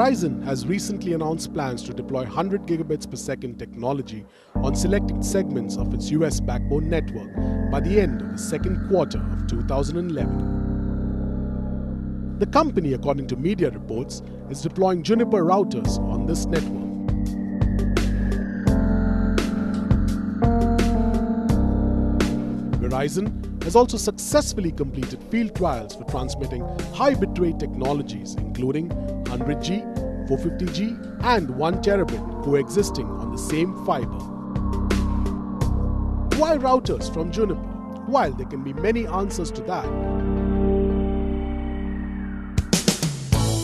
Verizon has recently announced plans to deploy 100 gigabits per second technology on selected segments of its US backbone network by the end of the second quarter of 2011. The company, according to media reports, is deploying Juniper routers on this network. Verizon has also successfully completed field trials for transmitting high bitrate technologies including 100G, 450G and 1 terabit coexisting on the same fiber. Why routers from Juniper? While there can be many answers to that,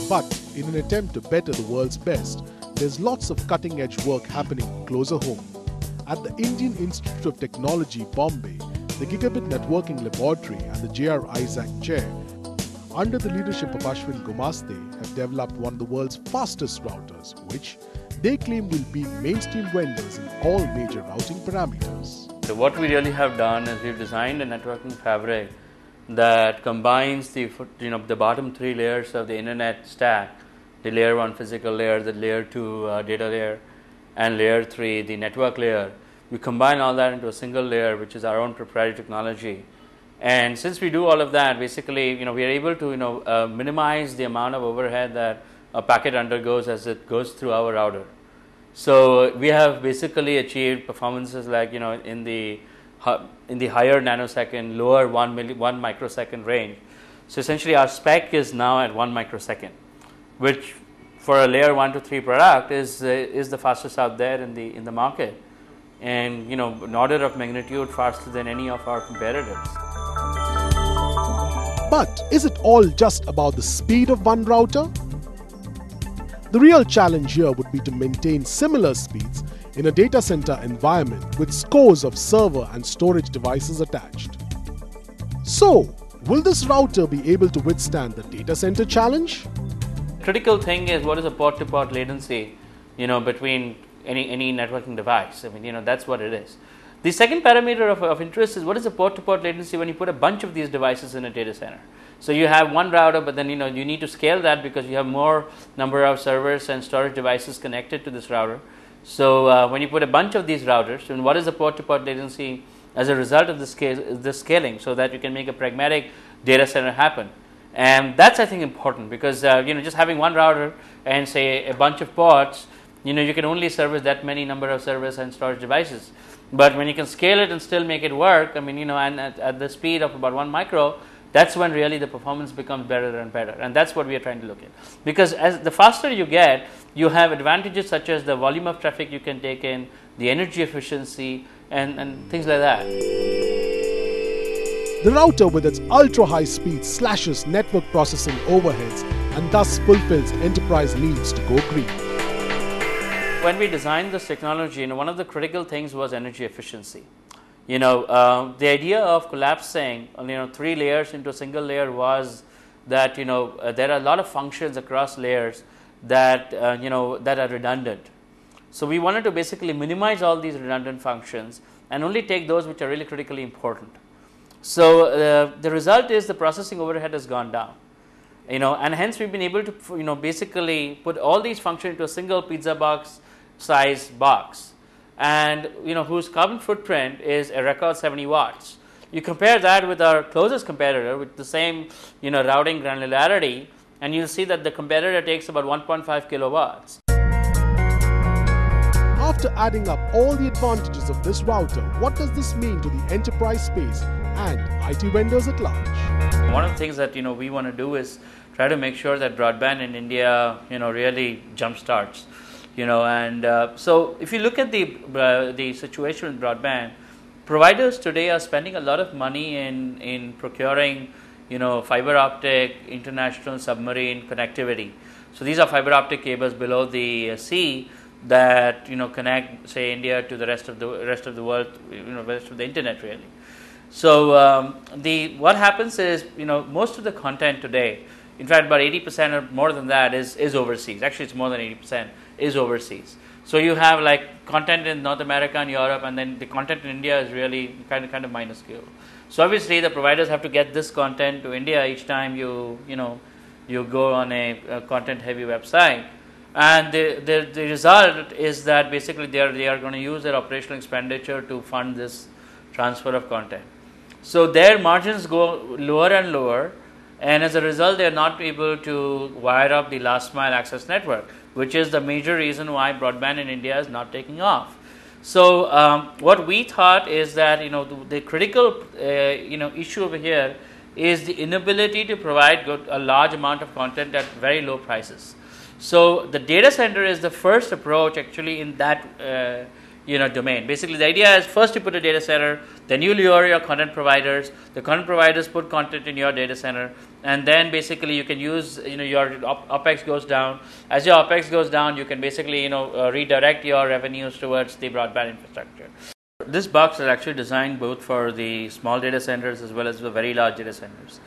but in an attempt to better the world's best, there's lots of cutting-edge work happening closer home. At the Indian Institute of Technology, Bombay, the Gigabit Networking Laboratory and the J.R. Isaac Chair, under the leadership of Ashwin Gumaste, have developed one of the world's fastest routers, which they claim will beat mainstream vendors in all major routing parameters. So what we really have done is we've designed a networking fabric that combines the bottom three layers of the internet stack, the layer 1 physical layer, the layer 2 data layer, and layer 3 the network layer. We combine all that into a single layer, which is our own proprietary technology. And since we do all of that, basically, we are able to, minimize the amount of overhead that a packet undergoes as it goes through our router. So we have basically achieved performances like, in the higher nanosecond, lower 1 microsecond range. So essentially, our spec is now at 1 microsecond, which for a layer 1 to 3 product is the fastest out there in the market. And an order of magnitude faster than any of our competitors. But is it all just about the speed of one router? The real challenge here would be to maintain similar speeds in a data center environment with scores of server and storage devices attached. So, will this router be able to withstand the data center challenge? Critical thing is what is a port-to-port latency, between any networking device. That's what it is. The second parameter of interest is what is the port-to-port latency when you put a bunch of these devices in a data center. So you have one router, but then you need to scale that because you have more number of servers and storage devices connected to this router. So when you put a bunch of these routers, and what is the port-to-port latency as a result of the scaling, so that you can make a pragmatic data center happen. And that's, I think, important because just having one router and say a bunch of ports, you can only service that many number of servers and storage devices. But when you can scale it and still make it work, and at the speed of about 1 micro, that's when really the performance becomes better and better. And that's what we are trying to look at. Because as the faster you get, you have advantages such as the volume of traffic you can take in, the energy efficiency, and things like that. The router with its ultra-high speed slashes network processing overheads and thus fulfills enterprise needs to go green. When we designed this technology, one of the critical things was energy efficiency. The idea of collapsing, 3 layers into a single layer was that, there are a lot of functions across layers that, that are redundant. So we wanted to basically minimize all these redundant functions and only take those which are really critically important. So the result is the processing overhead has gone down. And hence we've been able to, basically put all these functions into a single pizza box size box, and whose carbon footprint is a record 70 watts. You compare that with our closest competitor with the same routing granularity, and you'll see that the competitor takes about 1.5 kilowatts. After adding up all the advantages of this router, what does this mean to the enterprise space and IT vendors at large? One of the things that we want to do is try to make sure that broadband in India really jumpstarts. So if you look at the situation with broadband, providers today are spending a lot of money in procuring fiber optic international submarine connectivity. So these are fiber optic cables below the sea that connect, say, India to the rest of the world, the rest of the internet really. So what happens is most of the content today, in fact about 80% or more than that is overseas. Actually, it's more than 80% is overseas. So you have like content in North America and Europe, and then the content in India is really kind of minuscule. So obviously the providers have to get this content to India each time you go on a content heavy website. and the result is that basically they are going to use their operational expenditure to fund this transfer of content. So their margins go lower and lower, and as a result they are not able to wire up the last mile access network, which is the major reason why broadband in India is not taking off. So what we thought is that the critical issue over here is the inability to provide a large amount of content at very low prices. So the data center is the first approach actually in that domain. Basically, the idea is first you put a data center, then you lure your content providers. The content providers put content in your data center, and then basically you can use your OPEX goes down. As your OPEX goes down, you can basically redirect your revenues towards the broadband infrastructure. This box is actually designed both for the small data centers as well as the very large data centers.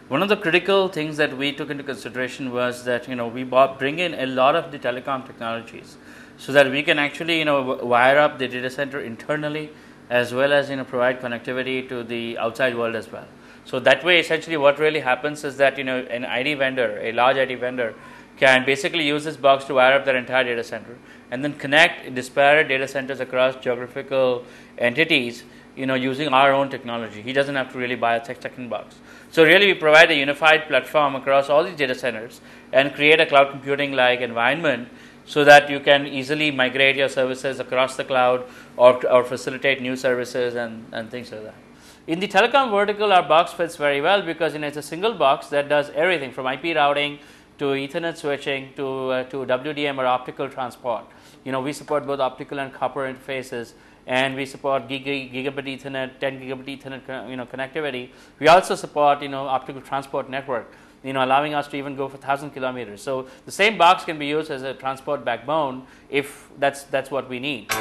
One of the critical things that we took into consideration was that we bring in a lot of the telecom technologies, so that we can actually wire up the data center internally as well as provide connectivity to the outside world as well. So that way, essentially, what really happens is that an IT vendor, a large IT vendor, can basically use this box to wire up their entire data center and then connect disparate data centers across geographical entities using our own technology. He doesn't have to really buy a second box. So really we provide a unified platform across all these data centers and create a cloud computing like environment so that you can easily migrate your services across the cloud or facilitate new services and things like that. In the telecom vertical, our box fits very well because it's a single box that does everything from IP routing to Ethernet switching to WDM or optical transport. We support both optical and copper interfaces, and we support gigabit Ethernet, 10 gigabit Ethernet connectivity. We also support optical transport network, allowing us to even go for 1,000 kilometers. So the same box can be used as a transport backbone if that's what we need.